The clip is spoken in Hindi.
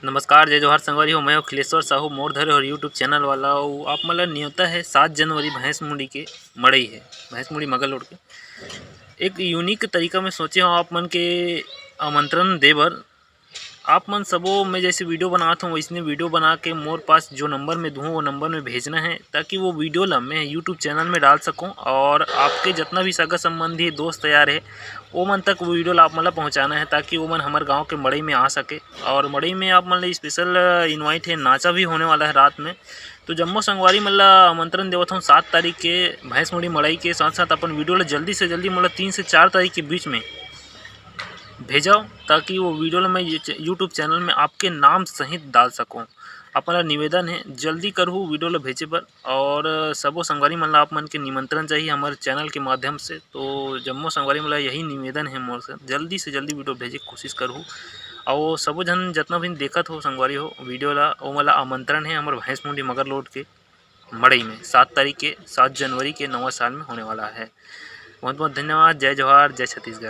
नमस्कार, जय जोहार संगवारी हो। मैं अखिलेश्वर साहू मोर धरे और यूट्यूब चैनल वाला हूँ। आप मतलब न्योता है 7 जनवरी भैंस मुड़ी के मड़ई है, भैंस मुड़ी मगल रोड के एक यूनिक तरीका में सोचे हो आप मन के आमंत्रण देबर। आप मन सबो मैं जैसे वीडियो बनाता हूँ वैसने वीडियो बना के मोर पास जो नंबर में दूँ वो नंबर में भेजना है, ताकि वो वीडियो ला मैं यूट्यूब चैनल में डाल सकूँ और आपके जितना भी सगा संबंधी दोस्त यार है वो मन तक वो वीडियो ला आप मतलब पहुँचाना है, ताकि वो मन हमारे गांव के मड़ई में आ सके। और मड़ई में आप मतलब स्पेशल इनवाइट है, नाचा भी होने वाला है रात में। तो जम्मो संगवारी मतलब आमंत्रण देवत हूँ 7 तारीख के भैंस मुड़ी मड़ई के। साथ साथ अपन वीडियो ला जल्दी से जल्दी मतलब 3 से 4 तारीख के बीच में भेजाओ, ताकि वो वीडियो मैं यूट्यूब चैनल में आपके नाम सहित डाल सकूँ। अपना निवेदन है जल्दी करूँ वीडियो ला भेजे पर। और सबो संगवारी मन ला आप मन के निमंत्रण चाहिए हमारे चैनल के माध्यम से। तो जम्मो संगवारी मन ला यही निवेदन है मोर से जल्दी वीडियो भेजे की कोशिश करूँ। और सबो जन जितना भी देखत हो संगवारी हो वीडियो ला वो मला आमंत्रण है हमारे भैंस मुंडी मगर लोड के मड़ई में 7 तारीख के 7 जनवरी के नवा साल में होने वाला है। बहुत बहुत धन्यवाद। जय जोहार, जय छत्तीसगढ़।